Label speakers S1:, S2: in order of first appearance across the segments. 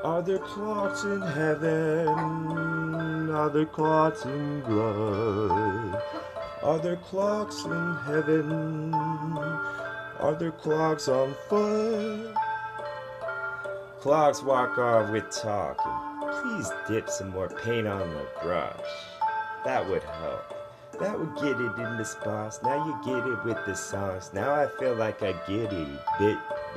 S1: Are there clocks in heaven? Are there clocks in blood? Are there clocks in heaven? Are there clocks on foot? Clocks walk off with talking. Please dip some more paint on the brush. That would help. That would get it in the spots. Now you get it with the songs. Now I feel like I get it.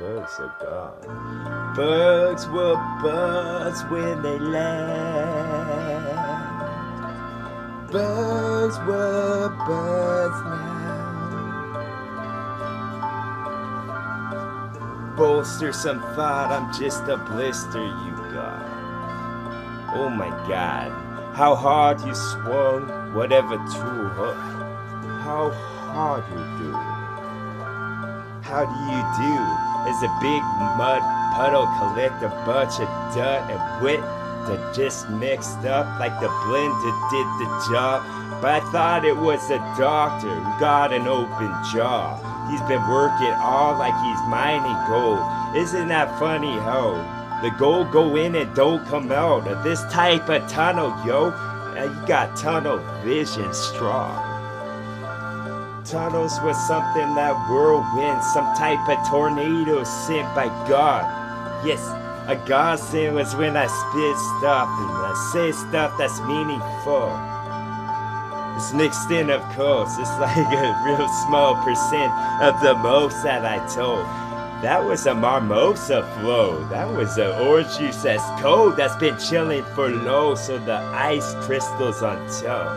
S1: Bugs are gone. Bugs will buzz when they land. Bugs will buzz now. Bolster some thought, I'm just a blister you got. Oh my god, how hard you swung, whatever tool hook. How hard you do. How do you do? As a big mud puddle collect a bunch of dirt and wet that just mixed up like the blender did the job. But I thought it was a doctor who got an open jaw. He's been working all like he's mining gold. Isn't that funny how the gold go in and don't come out of this type of tunnel, yo? Now you got tunnel vision strong. Tunnels was something that whirlwind, some type of tornado sent by God. Yes, a godsend was when I spit stuff and I say stuff that's meaningful. It's mixed in, of course. It's like a real small percent of the most that I told. That was a Marmosa flow. That was an orange juice that's cold, that's been chilling for low, so the ice crystals on top.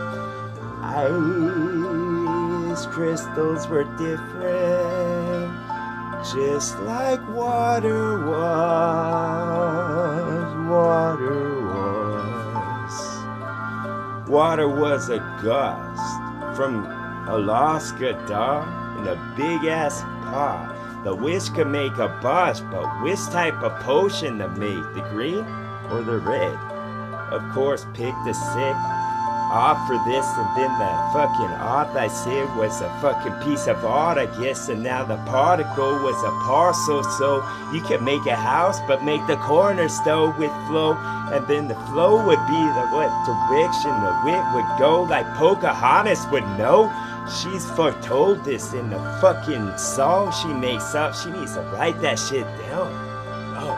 S1: Ice crystals were different, just like water was. Water was a gust from Alaska, dog, in a big ass pot. The witch could make a bunch, but which type of potion to make? The green or the red? Of course, pick the sick off for this, and then the fucking off I said was a fucking piece of art, I guess, and now the particle was a parcel, so you could make a house, but make the cornerstone with flow, and then the flow would be the what direction the wind would go, like Pocahontas would know. She's foretold this in the fucking song she makes up. She needs to write that shit down. Oh.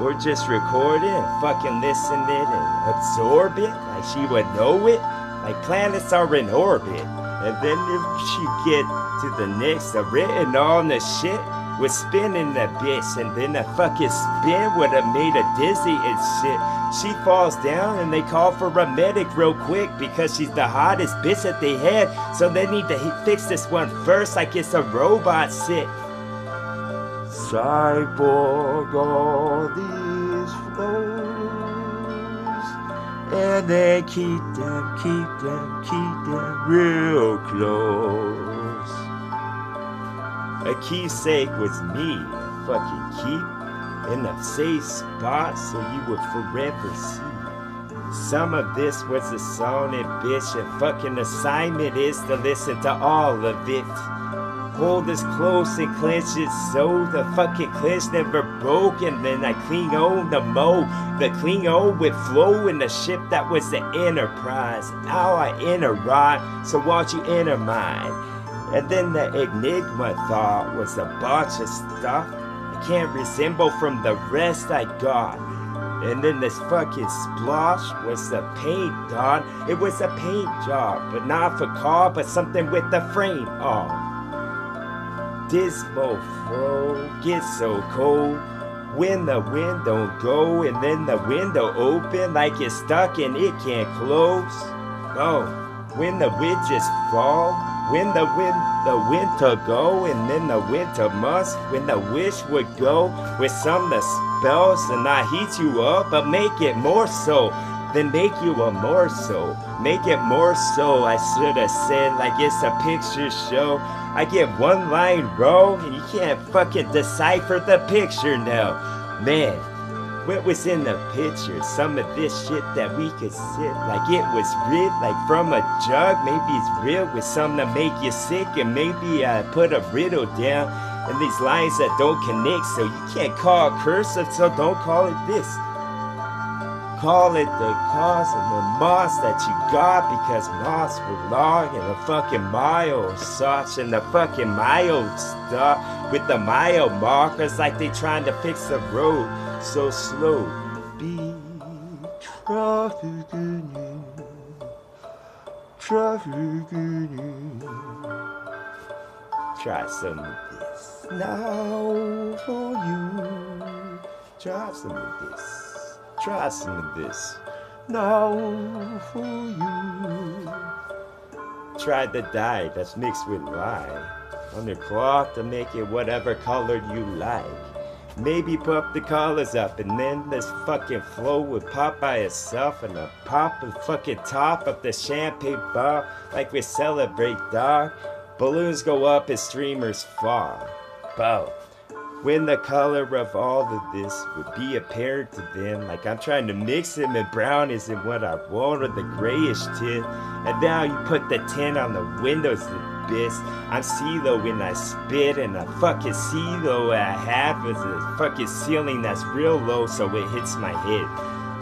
S1: Or just record it and fucking listen it and absorb it like she would know it. Like planets are in orbit. And then if she get to the next, the written on the shit was spinning the bitch, and then the fucking spin would have made her dizzy and shit. She falls down and they call for a medic real quick because she's the hottest bitch that they had. So they need to fix this one first like it's a robot shit. Cyborg all these flows, and then keep them real close. A keepsake was me, fucking keep in a safe spot so you would forever see. Some of this was a song and bitch, and fucking assignment is to listen to all of it. Hold this close and clench it so the fucking clench never broke, and then I cling on the the cling on with flow in the ship that was the Enterprise. Now I enter rhyme, so watch you enter mine. And then the enigma thought was a bunch of stuff I can't resemble from the rest I got. And then this fucking splosh was the paint, dog. It was a paint job, but not for car, but something with the frame off. Dismal flow gets so cold when the wind don't go, and then the window open like it's stuck and it can't close. Oh, when the wind just fall, when the winter go, and then the winter must, when the wish would go with some the spells and not heat you up, but make it more so, then make you a morsel. Make it more so, I should have said, like it's a picture show. I get one line row, and you can't fucking decipher the picture now. Man, what was in the picture? Some of this shit that we could sip like it was real, like from a jug. Maybe it's real with something to make you sick, and maybe I put a riddle down And these lines that don't connect, so you can't call it cursive, so don't call it this. Call it the cause of the moss that you got, because moss were long and the fucking mile such, and the fucking mile stuff with the mile markers like they trying to fix the road so slow. Be traffic in you, traffic in you. Try some of this now for you. Try some of this. Try some of this now for you. Try the dye that's mixed with lye on your cloth to make it whatever color you like. Maybe pop the colors up and then this fucking flow would pop by itself, and a pop the fucking top of the champagne bar like we celebrate, dog. Balloons go up as streamers fall. Bow. When the color of all of this would be apparent to them, like I'm trying to mix them, and brown isn't what I want, or the grayish tint. And now you put the tint on the windows of this. I'm CeeLo when I spit, and I fucking CeeLo I have is a fucking ceiling that's real low, so it hits my head.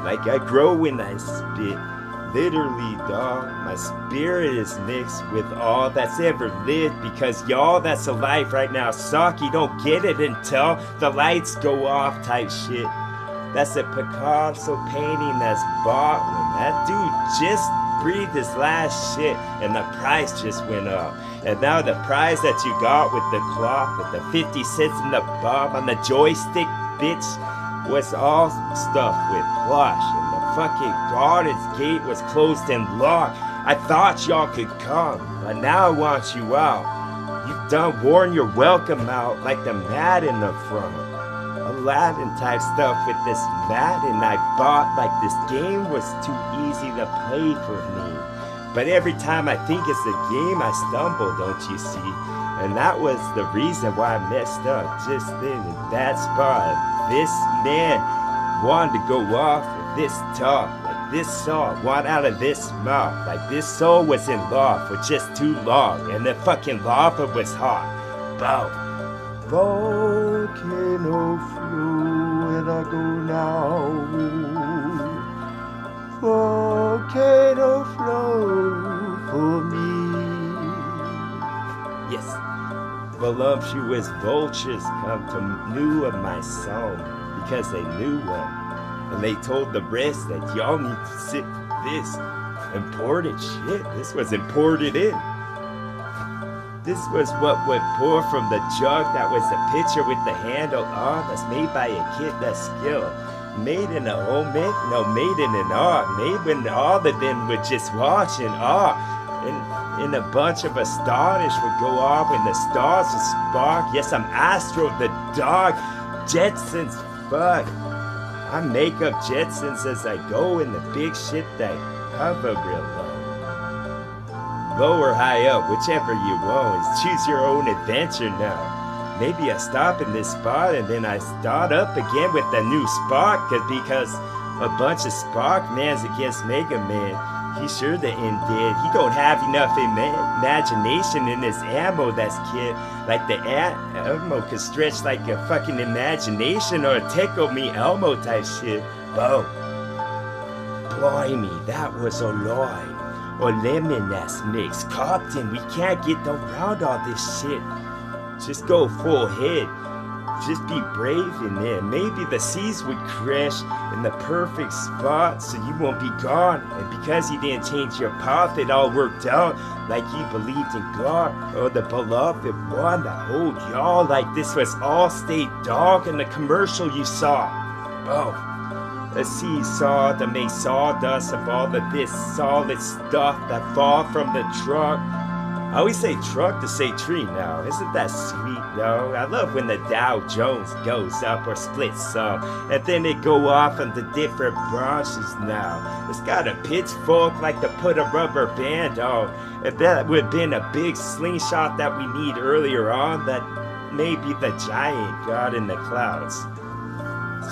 S1: Like I grow when I spit. Literally, dog, my spirit is mixed with all that's ever lived, because y'all that's alive right now suck. You don't get it until the lights go off type shit. That's a Picasso painting that's bought when that dude just breathed his last shit and the price just went up. And now the prize that you got with the clock, with the 50 cents in the bob on the joystick, bitch, was all stuffed with plush. Fucking Garden's gate was closed and locked. I thought y'all could come, but now I want you out. You've done worn your welcome out like the mat in the front. Aladdin type stuff with this Madden I bought, like this game was too easy to play for me. But every time I think it's a game, I stumble, don't you see? And that was the reason why I messed up just then in that spot. This man wanted to go off this talk, like this saw one out of this mouth, like this soul was in love for just too long, and the fucking lava was hot. Bow. Volcano flow, and I go now. Volcano flow for me. Yes, voluptuous vultures come to knew of my song because they knew one. And they told the rest that y'all need to sit this imported shit. This was imported in. This was what would pour from the jug that was the pitcher with the handle on, that's made by a kid that's skilled. Made in a home, made in an art. Made when all of them were just watching awe. And a bunch of astonish would go off when the stars would spark. Yes, I'm Astro the dog. Jetsons, fuck. I make up Jetsons as I go in the big shit that hover real low. Low or high up, whichever you want. Choose your own adventure now. Maybe I stop in this spot and then I start up again with a new spark, because a bunch of spark mans against Mega Man. He's sure the end dead. He don't have enough imagination in his ammo, that's kid. Like the ammo could stretch like a fucking imagination or a tickle me Elmo type shit. Whoa. Blimey, that was a lie. Or lemon that's mixed. Compton, we can't get around all this shit. Just go full head. Just be brave in there. Maybe the seas would crash in the perfect spot so you won't be gone. And because you didn't change your path, it all worked out like you believed in God or the beloved one that hold y'all, like this was Allstate dog in the commercial you saw. Oh, the seesaw to make sawdust of all of this solid stuff that fall from the truck. I always say truck to say tree now. Isn't that sweet, though? I love when the Dow Jones goes up or splits up, and then they go off into different branches now. It's got a pitchfork like to put a rubber band on. If that would have been a big slingshot that we need earlier on, that may be the giant god in the clouds.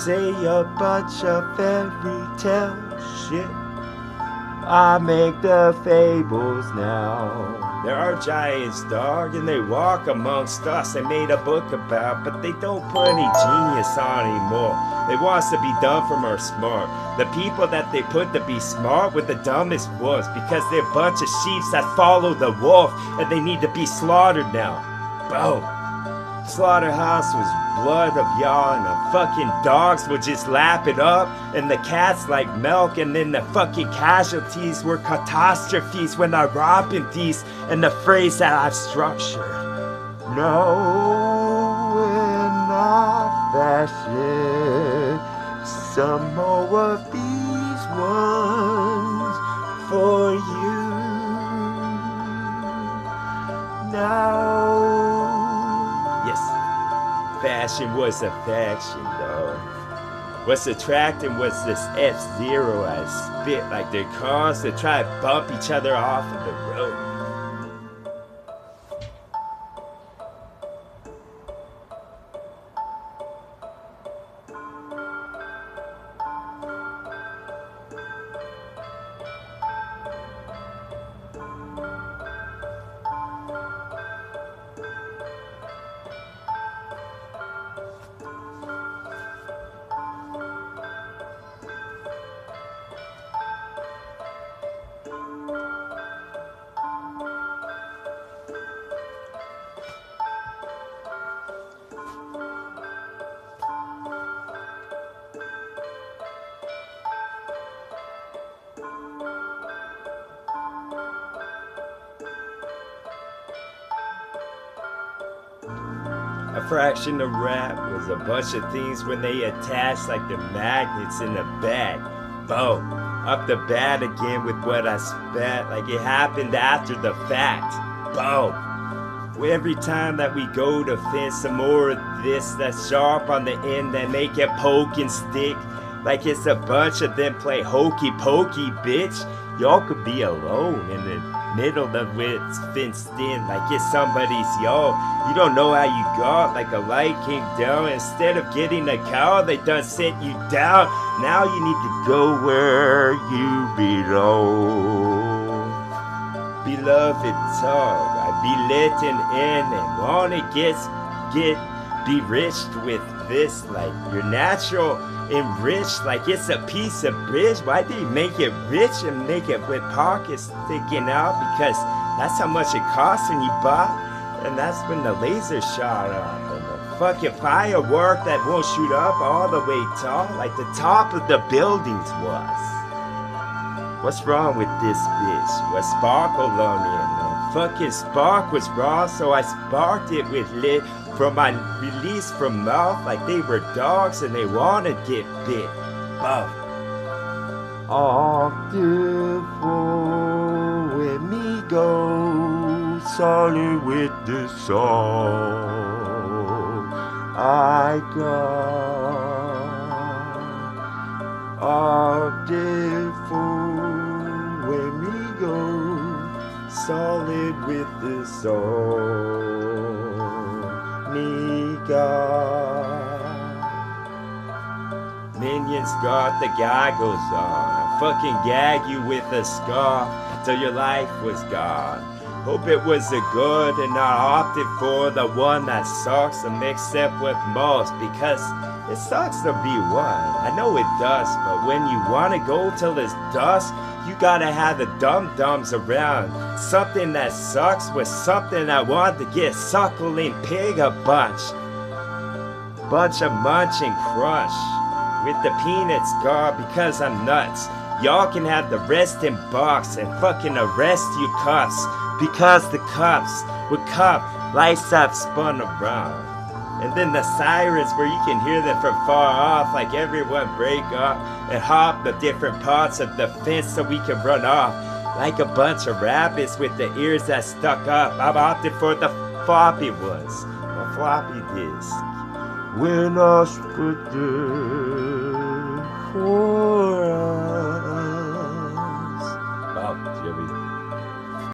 S1: Say a bunch of fairy tale shit. I make the fables now. There are giants, dog, and they walk amongst us. They made a book about, but they don't put any genius on anymore. They wants to be dumb from our smart. The people that they put to be smart were the dumbest ones, because they're a bunch of sheeps that follow the wolf, and they need to be slaughtered now. Boom. Slaughterhouse was blood of y'all, and the fucking dogs would just lap it up, and the cats like milk, and then the fucking casualties were catastrophes when I robbing these, and the phrase that I've structured. No, we're not fashion. Some more of these ones for you. Now. Yes, fashion was affection, though. What's attracting was this F-Zero I spit like their cars that try to bump each other off of the road. A fraction of rap was a bunch of things when they attached like the magnets in the bag. Boom. Up the bat again with what I spat like it happened after the fact. Boom. Every time that we go to fence some more of this that's sharp on the end that make it poke and stick. Like it's a bunch of them play hokey pokey, bitch. Y'all could be alone in the middle of it's fenced in like it's somebody's y'all. You don't know how you got like a light came down. Instead of getting a cow, they done sent you down. Now you need to go where you belong. Beloved talk, I be letting in and wanna be rich with this like your natural enriched like it's a piece of bridge. Why do you make it rich and make it with pockets sticking out? Because that's how much it costs when you buy, and that's when the laser shot up and the fucking firework that won't shoot up all the way tall like the top of the buildings was. What's wrong with this bitch? What sparkled on me? And the fucking spark was raw, so I sparked it with lit from my release from mouth like they were dogs and they wanna get bit. Boom. Octave with me go, solid with the song I got. Octave with me go, solid with the song. Me God. Minions got the goggles on. I fucking gag you with a scar till your life was gone. Hope it was a good and I opted for the one that sucks and mixed up with most because it sucks to be one. I know it does, but when you wanna go till it's dust, you gotta have the dum-dums around. Something that sucks with something I want to get suckling pig a bunch. Bunch of munch and crush. With the peanuts, God, because I'm nuts. Y'all can have the rest in box and fucking arrest you cuffs. Because the cuffs would cup lights up spun around. And then the sirens where you can hear them from far off like everyone break up and hop the different parts of the fence so we can run off like a bunch of rabbits with the ears that stuck up. I've opted for the floppy ones, the floppy disk. When I split the for